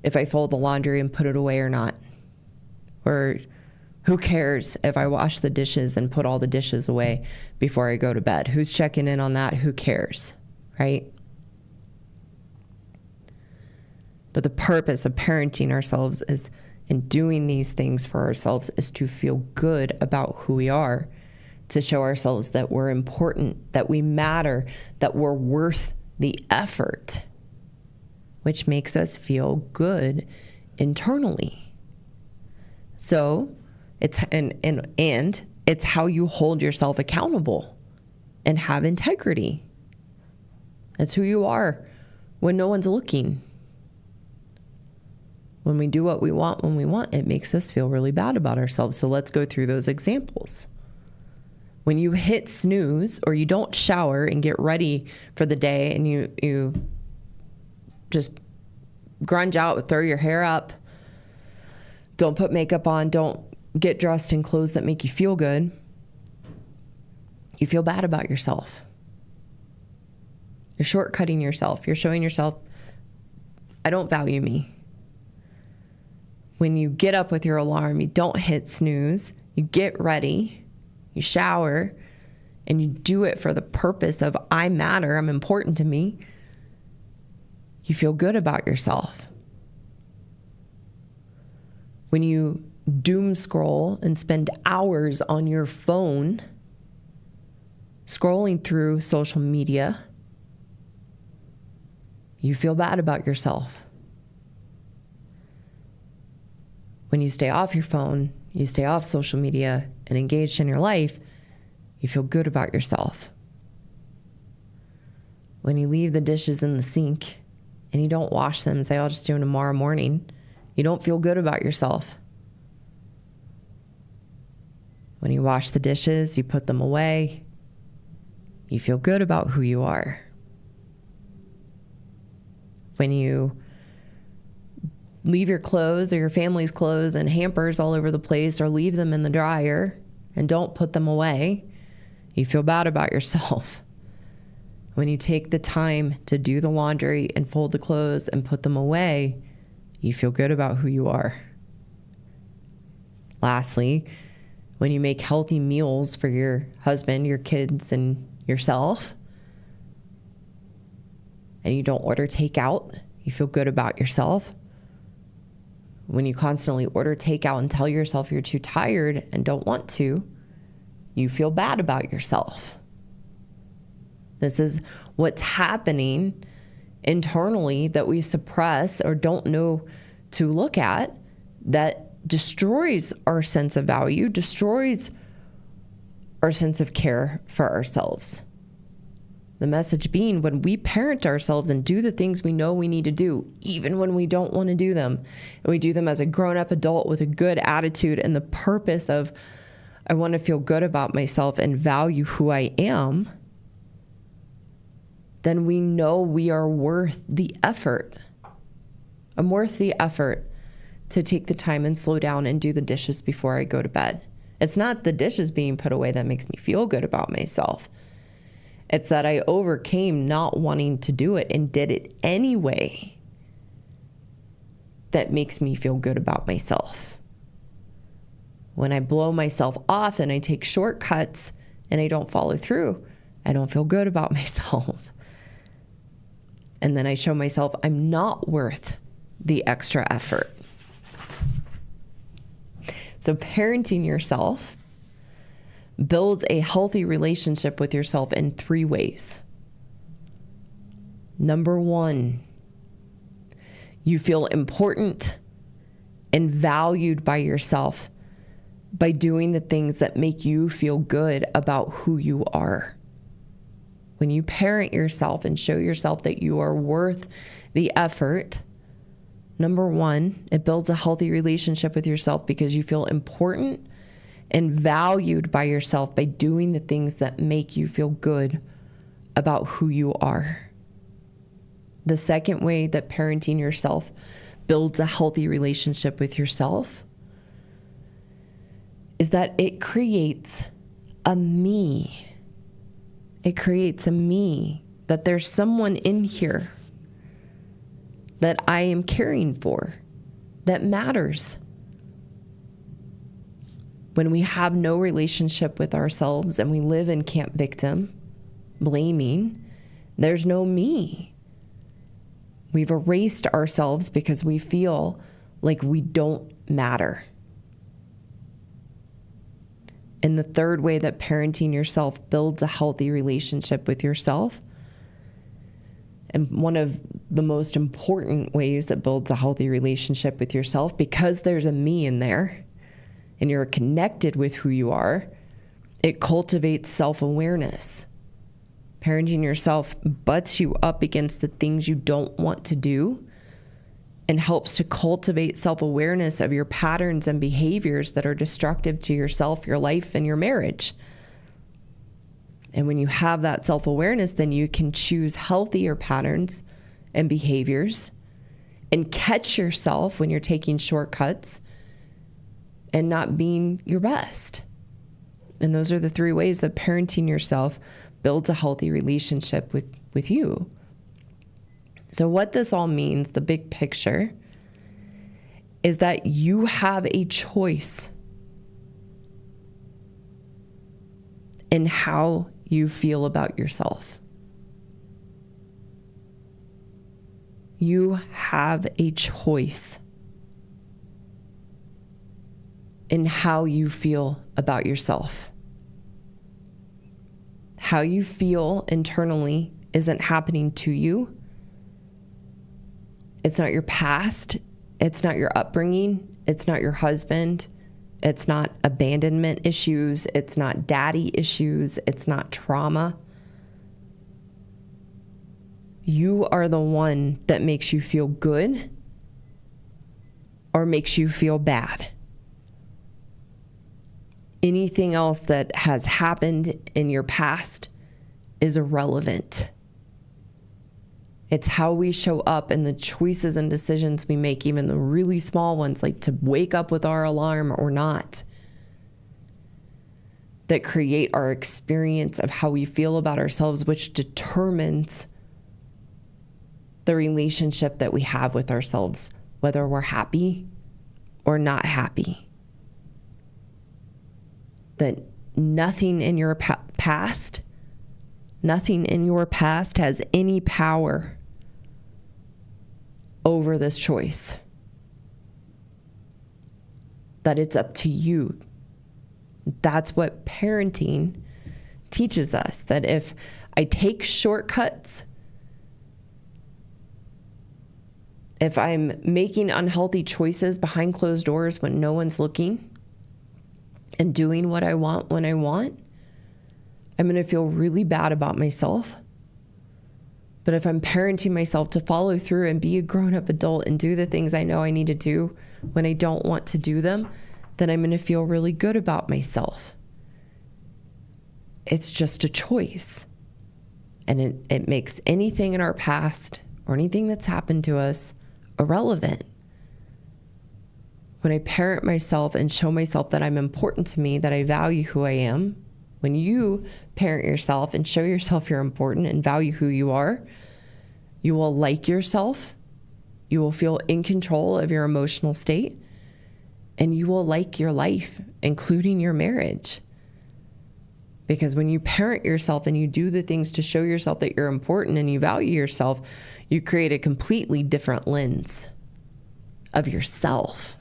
if I fold the laundry and put it away or not? Or who cares if I wash the dishes and put all the dishes away before I go to bed? Who's checking in on that? Who cares, right? But the purpose of parenting ourselves is, in doing these things for ourselves, is to feel good about who we are, to show ourselves that we're important, that we matter, that we're worth the effort, which makes us feel good internally. So it's and it's how you hold yourself accountable and have integrity. It's who you are when no one's looking. When we do what we want when we want, it makes us feel really bad about ourselves. So let's go through those examples. When you hit snooze, or you don't shower and get ready for the day, and you just grunge out, throw your hair up, don't put makeup on, don't get dressed in clothes that make you feel good, you feel bad about yourself. You're shortcutting yourself. You're showing yourself, I don't value me. When you get up with your alarm, you don't hit snooze, you get ready, you shower, and you do it for the purpose of, I matter, I'm important to me, you feel good about yourself. When you doom scroll and spend hours on your phone scrolling through social media, you feel bad about yourself. When you stay off your phone, you stay off social media and engaged in your life, you feel good about yourself. When you leave the dishes in the sink and you don't wash them and say, I'll just do them tomorrow morning, you don't feel good about yourself. When you wash the dishes, you put them away, you feel good about who you are. When you leave your clothes or your family's clothes in hampers all over the place, or leave them in the dryer and don't put them away, you feel bad about yourself. When you take the time to do the laundry and fold the clothes and put them away, you feel good about who you are. Lastly, when you make healthy meals for your husband, your kids, and yourself, and you don't order takeout, you feel good about yourself. When you constantly order takeout and tell yourself you're too tired and don't want to, you feel bad about yourself. This is what's happening internally that we suppress or don't know to look at, that destroys our sense of value, destroys our sense of care for ourselves. The message being, when we parent ourselves and do the things we know we need to do, even when we don't want to do them, and we do them as a grown-up adult with a good attitude and the purpose of, I want to feel good about myself and value who I am, then we know we are worth the effort. I'm worth the effort to take the time and slow down and do the dishes before I go to bed. It's not the dishes being put away that makes me feel good about myself. It's that I overcame not wanting to do it and did it anyway that makes me feel good about myself. When I blow myself off and I take shortcuts and I don't follow through, I don't feel good about myself. And then I show myself I'm not worth the extra effort. So parenting yourself builds a healthy relationship with yourself in 3 ways. Number 1, you feel important and valued by yourself by doing the things that make you feel good about who you are. When you parent yourself and show yourself that you are worth the effort, number 1, it builds a healthy relationship with yourself because you feel important and valued by yourself by doing the things that make you feel good about who you are. The second way that parenting yourself builds a healthy relationship with yourself is that it creates a me. It creates a me, that there's someone in here that I am caring for, that matters. When we have no relationship with ourselves and we live in camp victim, blaming, there's no me. We've erased ourselves because we feel like we don't matter. And the third way that parenting yourself builds a healthy relationship with yourself, and one of the most important ways that builds a healthy relationship with yourself, because there's a me in there and you're connected with who you are, it cultivates self-awareness. Parenting yourself butts you up against the things you don't want to do and helps to cultivate self-awareness of your patterns and behaviors that are destructive to yourself, your life, and your marriage. And when you have that self-awareness, then you can choose healthier patterns and behaviors and catch yourself when you're taking shortcuts and not being your best. And those are the three ways that parenting yourself builds a healthy relationship with you. So what this all means, the big picture, is that you have a choice in how you feel about yourself. You have a choice in how you feel about yourself. How you feel internally isn't happening to you. It's not your past. It's not your upbringing. It's not your husband. It's not abandonment issues. It's not daddy issues. It's not trauma. You are the one that makes you feel good or makes you feel bad. Anything else that has happened in your past is irrelevant. It's how we show up and the choices and decisions we make, even the really small ones, like to wake up with our alarm or not, that create our experience of how we feel about ourselves, which determines the relationship that we have with ourselves, whether we're happy or not happy. That nothing in your past has any power over this choice. That it's up to you. That's what parenting teaches us, that if I take shortcuts, if I'm making unhealthy choices behind closed doors when no one's looking, and doing what I want when I want, I'm going to feel really bad about myself. But if I'm parenting myself to follow through and be a grown-up adult and do the things I know I need to do when I don't want to do them, then I'm going to feel really good about myself. It's just a choice. And it makes anything in our past or anything that's happened to us irrelevant. When I parent myself and show myself that I'm important to me, that I value who I am, when you parent yourself and show yourself you're important and value who you are, you will like yourself, you will feel in control of your emotional state, and you will like your life, including your marriage. Because when you parent yourself and you do the things to show yourself that you're important and you value yourself, you create a completely different lens of yourself,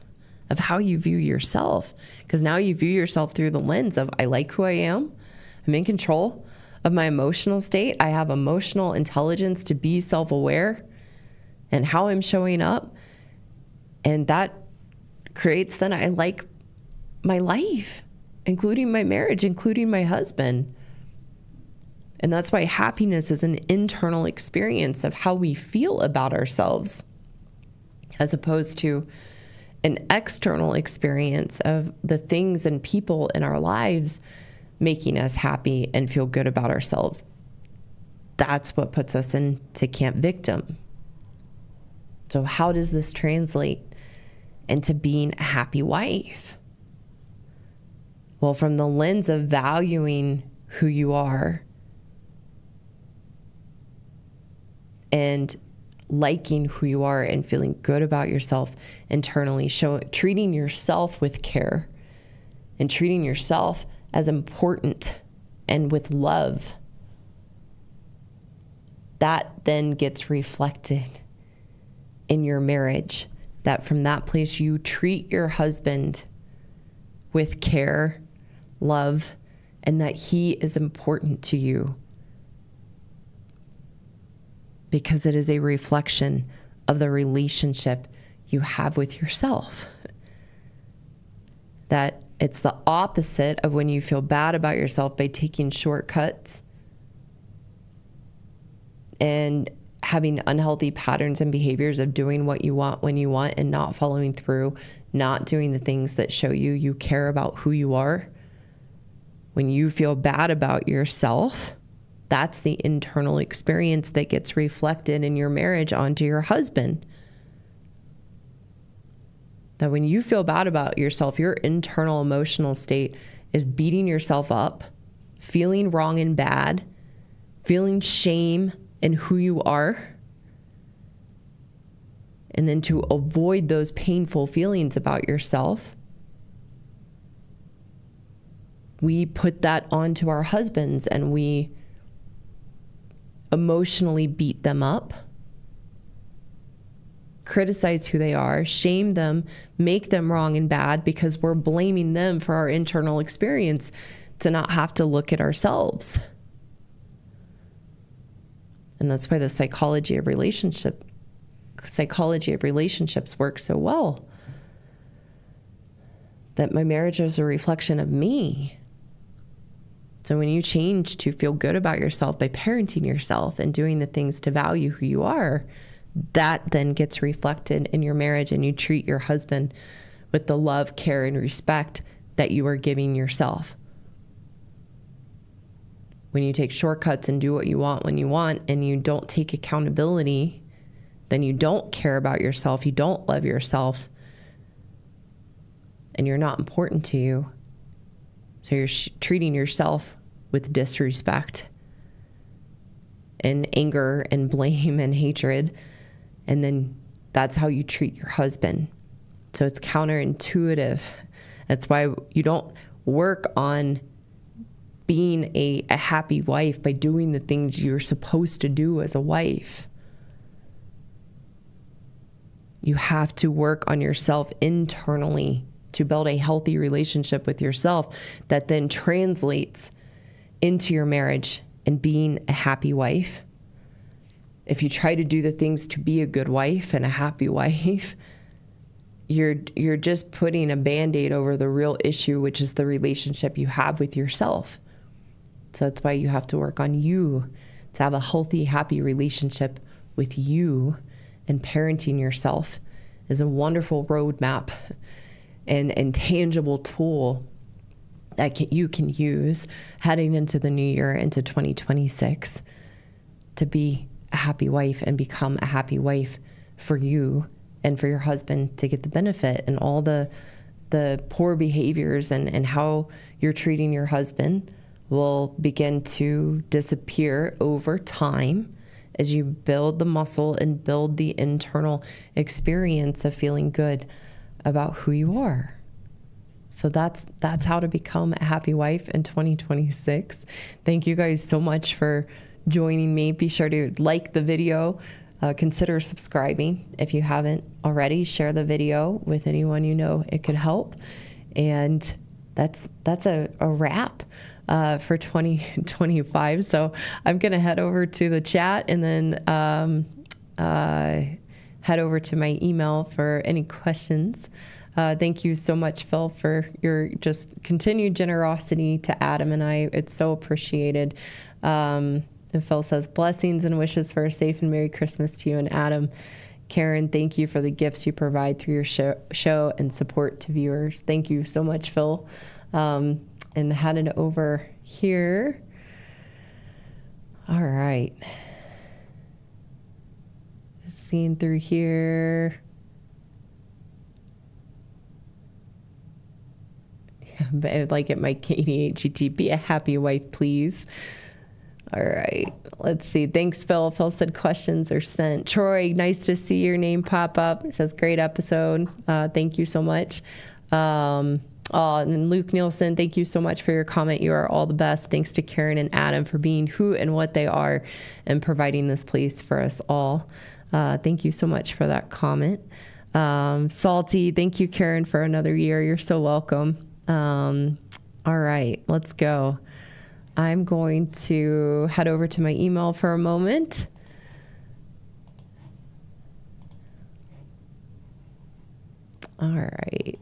of how you view yourself. Because now you view yourself through the lens of, I like who I am. I'm in control of my emotional state. I have emotional intelligence to be self-aware and how I'm showing up. And that creates, then I like my life, including my marriage, including my husband. And that's why happiness is an internal experience of how we feel about ourselves, as opposed to an external experience of the things and people in our lives making us happy and feel good about ourselves. That's what puts us into camp victim. So how does this translate into being a happy wife? Well, from the lens of valuing who you are and liking who you are and feeling good about yourself internally, treating yourself with care and treating yourself as important and with love, that then gets reflected in your marriage. That from that place you treat your husband with care, love, and that he is important to you, because it is a reflection of the relationship you have with yourself. That it's the opposite of when you feel bad about yourself by taking shortcuts and having unhealthy patterns and behaviors of doing what you want when you want and not following through, not doing the things that show you care about who you are. When you feel bad about yourself, that's the internal experience that gets reflected in your marriage onto your husband. That when you feel bad about yourself, your internal emotional state is beating yourself up, feeling wrong and bad, feeling shame in who you are. And then to avoid those painful feelings about yourself, we put that onto our husbands and we emotionally beat them up, criticize who they are, shame them, make them wrong and bad because we're blaming them for our internal experience, to not have to look at ourselves. And that's why the psychology of relationships works so well. That my marriage is a reflection of me. So when you change to feel good about yourself by parenting yourself and doing the things to value who you are, that then gets reflected in your marriage, and you treat your husband with the love, care, and respect that you are giving yourself. When you take shortcuts and do what you want when you want, and you don't take accountability, then you don't care about yourself, you don't love yourself, and you're not important to you. So you're treating yourself with disrespect and anger and blame and hatred. And then that's how you treat your husband. So it's counterintuitive. That's why you don't work on being a happy wife by doing the things you're supposed to do as a wife. You have to work on yourself internally to build a healthy relationship with yourself that then translates into your marriage and being a happy wife. If you try to do the things to be a good wife and a happy wife, you're just putting a Band-Aid over the real issue, which is the relationship you have with yourself. So that's why you have to work on you to have a healthy, happy relationship with you. And parenting yourself is a wonderful roadmap and tangible tool that you can use heading into the new year, into 2026, to be a happy wife and become a happy wife for you and for your husband, to get the benefit and all the poor behaviors and how you're treating your husband will begin to disappear over time as you build the muscle and build the internal experience of feeling good about who you are. So that's how to become a happy wife in 2026. Thank you guys so much for joining me. Be sure to like the video. Consider subscribing if you haven't already. Share the video with anyone you know it could help. And that's a wrap for 2025. So I'm going to head over to the chat and then head over to my email for any questions. Thank you so much, Phil, for your just continued generosity to Adam and I. It's so appreciated. And Phil says, blessings and wishes for a safe and Merry Christmas to you and Adam. Karyn, thank you for the gifts you provide through your show and support to viewers. Thank you so much, Phil. And headed over here. All right. Seeing through here. But I would like it, my KDHET, be a happy wife, please. All right, let's see. Thanks, Phil. Phil said questions are sent. Troy, nice to see your name pop up. It says, great episode. Thank you so much. And then Luke Nielsen, thank you so much for your comment. You are all the best. Thanks to Karyn and Adam for being who and what they are and providing this place for us all. Thank you so much for that comment. Salty, thank you, Karyn, for another year. You're so welcome. All right, let's go. I'm going to head over to my email for a moment. All right.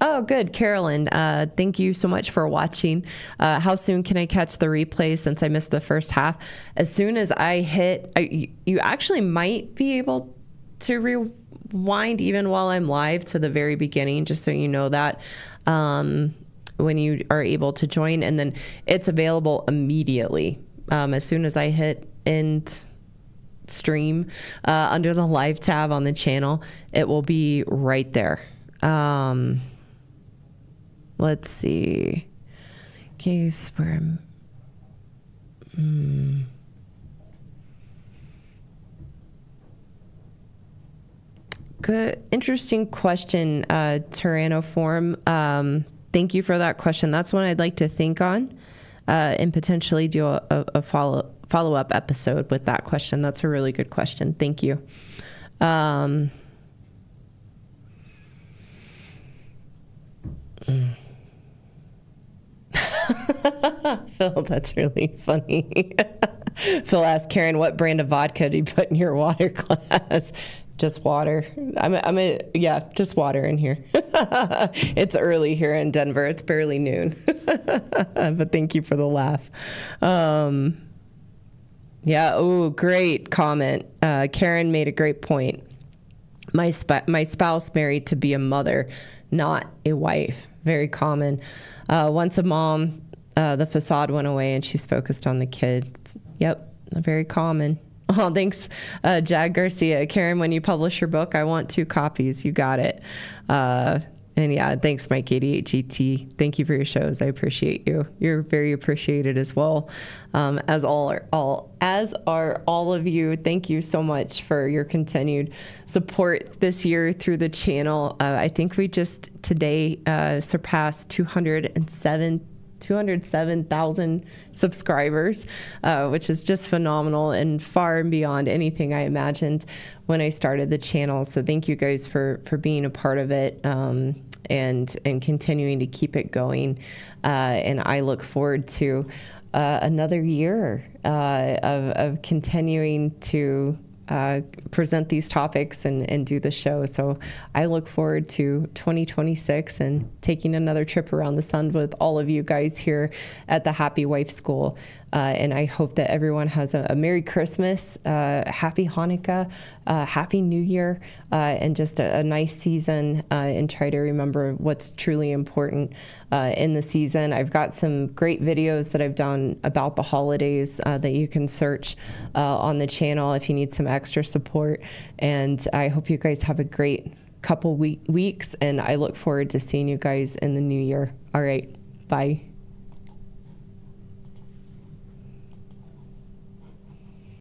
Oh, good. Carolyn, thank you so much for watching. How soon can I catch the replay since I missed the first half? As soon as I hit, you actually might be able to rewind even while I'm live to the very beginning, just so you know that when you are able to join. And then it's available immediately. As soon as I hit end stream under the live tab on the channel, it will be right there. Let's see. Case where good, interesting question, Tyrannoform. Thank you for that question. That's one I'd like to think on and potentially do a follow-up episode with that question. That's a really good question. Thank you. Phil, that's really funny. Phil asked Karyn, what brand of vodka do you put in your water glass? Just water. Yeah, just water in here. It's early here in Denver. It's barely noon. But thank you for the laugh. Yeah. Oh, great comment. Karyn made a great point. My spouse married to be a mother, not a wife. Very common. Once a mom, the facade went away and she's focused on the kids. Yep, very common. Oh, thanks, Jag Garcia. Karyn, when you publish your book, I want 2 copies. You got it. And yeah, thanks, Mike 88GT. Thank you for your shows. I appreciate you. You're very appreciated as well. As are all of you. Thank you so much for your continued support this year through the channel. I think we just today surpassed 207,000 subscribers, which is just phenomenal and far and beyond anything I imagined when I started the channel. So thank you guys for being a part of it and continuing to keep it going. And I look forward to another year of continuing to present these topics and do the show. So I look forward to 2026 and taking another trip around the sun with all of you guys here at the Happy Wife School. And I hope that everyone has a Merry Christmas, Happy Hanukkah, Happy New Year, and just a nice season, and try to remember what's truly important in the season. I've got some great videos that I've done about the holidays that you can search on the channel if you need some extra support. And I hope you guys have a great couple weeks, and I look forward to seeing you guys in the new year. All right, bye.